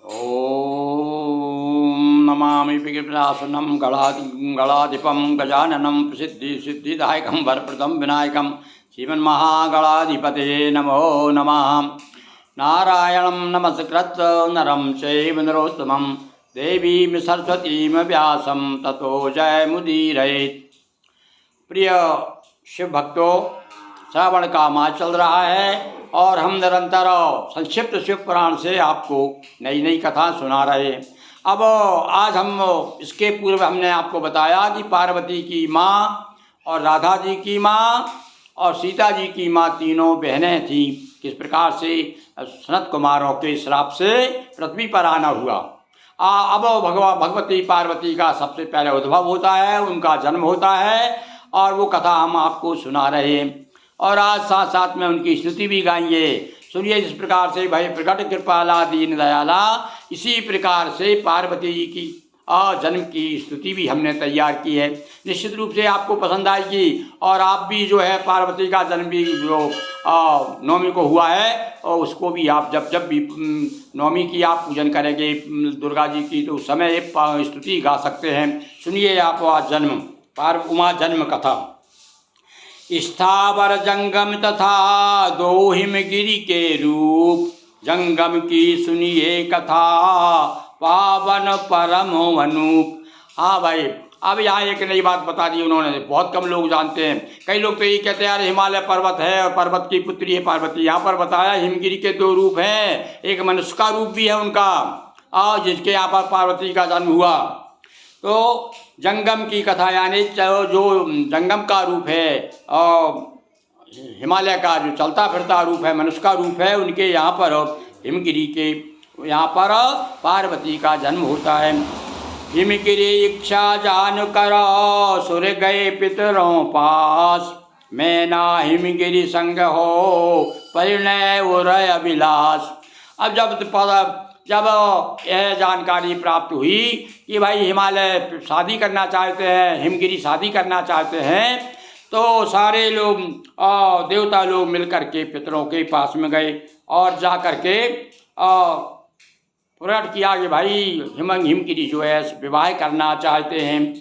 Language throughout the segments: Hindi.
ओम नमामि विघ्नासनं गणाधिपं गजाननं सिद्धिदायकं वरप्रदं विनायकं श्रीमन्महागणाधिपतये नमो नमः। नारायणं नमस्कृत्य नरं चैव नरोत्तमं देवीं सरस्वतीं व्यासं ततो जयमुदीरयेत्। प्रिय शिव भक्तों, श्रावण का मास चल रहा है और हम निरंतर संक्षिप्त शिव पुराण से आपको नई नई कथा सुना रहे हैं। अब आज हम इसके पूर्व हमने आपको बताया कि पार्वती की माँ और राधा जी की माँ और सीता जी की माँ तीनों बहनें थीं। किस प्रकार से सनत कुमारों के श्राप से पृथ्वी पर आना हुआ। अब भगवती पार्वती का सबसे पहले उद्भव होता है, उनका जन्म होता है और वो कथा हम आपको सुना रहे हैं और आज साथ साथ में उनकी स्तुति भी गाएंगे। सुनिए, जिस प्रकार से भय प्रकट कृपाला दीन दयाला, इसी प्रकार से पार्वती जी की जन्म की स्तुति भी हमने तैयार की है। निश्चित रूप से आपको पसंद आएगी और आप भी जो है पार्वती का जन्म भी जो नवमी को हुआ है और उसको भी आप जब भी नवमी की आप पूजन करेंगे दुर्गा जी की, तो उस समय स्तुति गा सकते हैं। सुनिए आप आज जन्म उमा जन्म कथा। स्थावर जंगम तथा दो हिमगिरी के रूप, जंगम की सुनिए कथा पावन परम अनूप। हाँ भाई, अब यहाँ एक नई बात बता दी उन्होंने, बहुत कम लोग जानते हैं। कई लोग तो ये कहते हैं यार हिमालय पर्वत है और पर्वत की पुत्री है पार्वती। यहाँ पर बताया हिमगिरी के दो रूप हैं, एक मनुष्य का रूप भी है उनका और जिसके यहाँ पर पार्वती का जन्म हुआ। तो जंगम की कथा यानी जो जंगम का रूप है और हिमालय का जो चलता फिरता रूप है, मनुष्य का रूप है, उनके यहाँ पर हिमगिरी के यहाँ पर पार्वती का जन्म होता है। हिमगिरी इच्छा जान कर सुर गए पितरों पास, मैना हिमगिरी संग हो परिणय उरय अभिलाष। अब जब यह जानकारी प्राप्त हुई कि भाई हिमालय शादी करना चाहते हैं, हिमगिरी शादी करना चाहते हैं, तो सारे लोग देवता लोग मिलकर के पितरों के पास में गए और जा कर के प्रकट किया कि भाई हिमगिरी जो है विवाह करना चाहते हैं।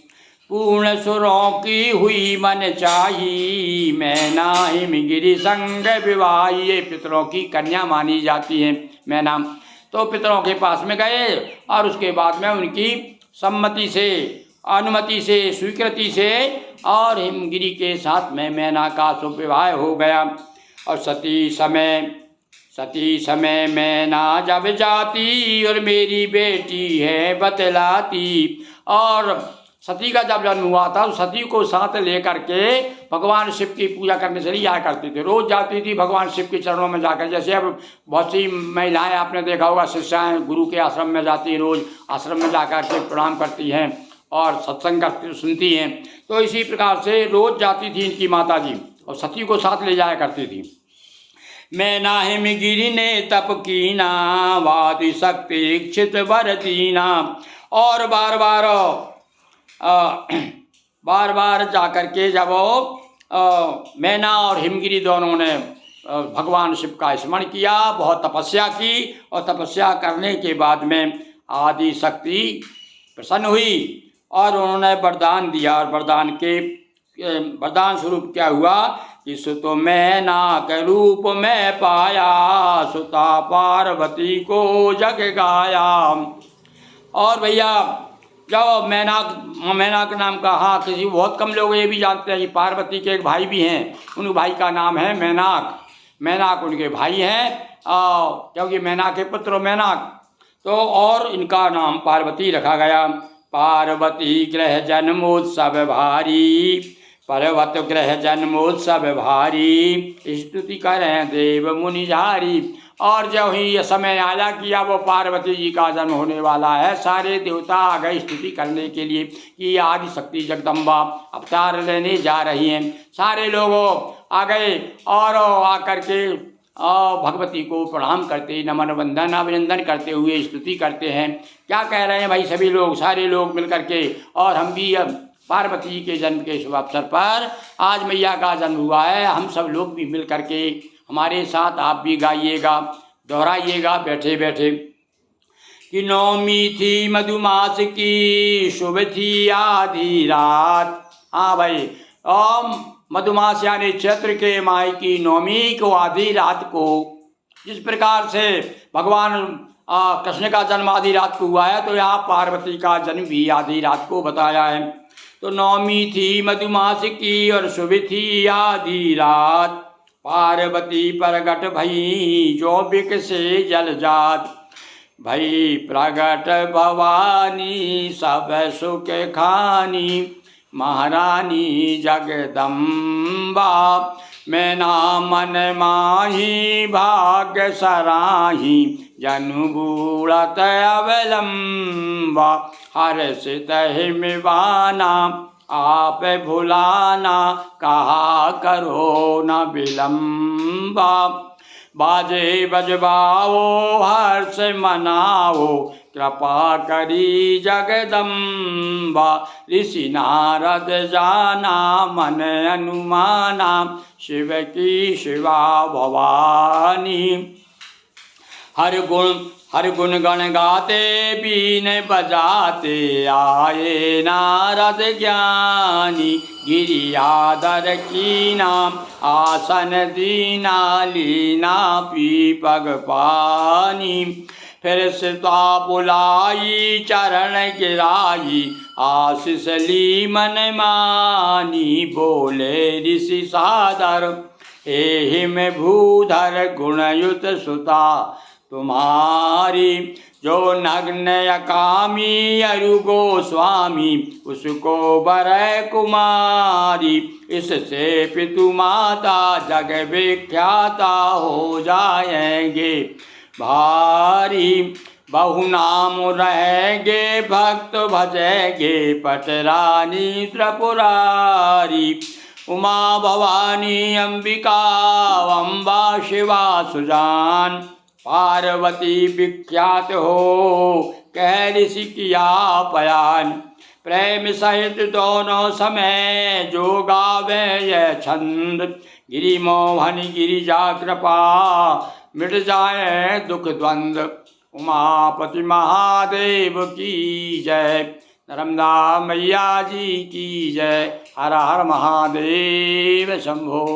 पूर्ण सुरों की हुई मन चाही, मैना हिमगिरी संग विवाह। ये पितरों की कन्या मानी जाती है मैना। तो पितरों के पास में गए और उसके बाद में उनकी सम्मति से, अनुमति से, स्वीकृति से और हिमगिरी के साथ में मैना का शुभ विवाह हो गया। और सती समय मैना जब जाती और मेरी बेटी है बतलाती। और सती का जब जन्म हुआ था तो सती को साथ लेकर के भगवान शिव की पूजा करने चली जाया करती थी। रोज जाती थी भगवान शिव के चरणों में जाकर। जैसे अब बहुत सी महिलाएं आपने देखा होगा, शिष्याएं गुरु के आश्रम में जाती, रोज आश्रम में जाकर के प्रणाम करती हैं और सत्संग करती सुनती हैं। तो इसी प्रकार से रोज जाती थी इनकी माता जी और सती को साथ ले जाया करती थी। मैना हिमगिरी ने तप कीना, वादि शक्ति इच्छित वर दीना। और बार बार जाकर के जब मैना और हिमगिरी दोनों ने भगवान शिव का स्मरण किया, बहुत तपस्या की और तपस्या करने के बाद में आदि शक्ति प्रसन्न हुई और उन्होंने वरदान दिया। और वरदान स्वरूप क्या हुआ कि सुत मैना के रूप में पाया, सुता पार्वती को जग गाया। और भैया जब मैनाक नाम का, हाँ किसी बहुत कम लोग ये भी जानते हैं कि पार्वती के एक भाई भी हैं, उन भाई का नाम है मैनाक उनके भाई हैं क्योंकि मैनाक के पुत्र मैनाक। तो और इनका नाम पार्वती रखा गया। पार्वती ग्रह जन्मोत्सव भारी, पर्वत ग्रह जन्मोत्सव भारी, स्तुति करें देव मुनिझारी। और जब ही यह समय आया कि अब पार्वती जी का जन्म होने वाला है, सारे देवता आ गए स्तुति करने के लिए कि आदि शक्ति जगदम्बा अवतार लेने जा रही हैं। सारे लोग आ गए और आकर के भगवती को प्रणाम करते, नमन वंदन अभिनंदन करते हुए स्तुति करते हैं। क्या कह रहे हैं भाई सभी लोग, सारे लोग मिल करके। और हम भी पार्वती के जन्म के शुभ अवसर पर आज मैया का जन्म हुआ है, हम सब लोग भी मिल करके हमारे साथ आप भी गाइएगा, दोहराइएगा बैठे बैठे। कि नौमी थी मधुमास की, शुभ थी आधी रात। हाँ भाई, मधुमास यानी चैत्र के माह की नौमी को आधी रात को, जिस प्रकार से भगवान कृष्ण का जन्म आधी रात को हुआ है, तो यहाँ पार्वती का जन्म भी आधी रात को बताया है। तो नौमी थी मधुमास की और शुभ थी आधी रात, पार्वती प्रगट भई जो बिक से जल जात। भई प्रगट भवानी सब सुख खानी, महारानी जगदम्बा मैना मन माही भाग्य सराही, जनु बूढ़त अवलंबा। हर्षित हिमवाना आप भुलाना, कहा करो न विलंबा। बाजे बजबाओ हर्ष मनाओ, कृपा करी जगदम्बा। ऋषि नारद जाना मन अनुमाना, शिव की शिवा भवानी। हर गुण गण गाते बीन बजाते, आए नारद ज्ञानी गिरियाधर कीना। आसन दीना लीना पीपग पानी, फिर सीता बुलाई चरण गिराई, आशीष ली मन मानी। बोले ऋषि सादर हे हिम भूधर, गुणयुत सुता तुम्हारी। जो नग्न अकामी अरु गोस्वामी, उसको बरै कुमारी। इससे पितु माता जग विख्याता, हो जाएंगे भारी। बहु नाम रहेंगे भक्त भजेंगे, पटरानी त्रिपुरारी। उमा भवानी अंबिका अम्बा शिवा सुजान, पार्वती विख्यात हो कह ऋषि किया बयान। प्रेम सहित दोनों समय जो गावे यह छंद, गिरि मोहन गिरिजा कृपा मिट जाए दुख द्वंद्व। उमापति महादेव की जय, नर्मदा मैया जी की जय। हर हर महादेव शंभो।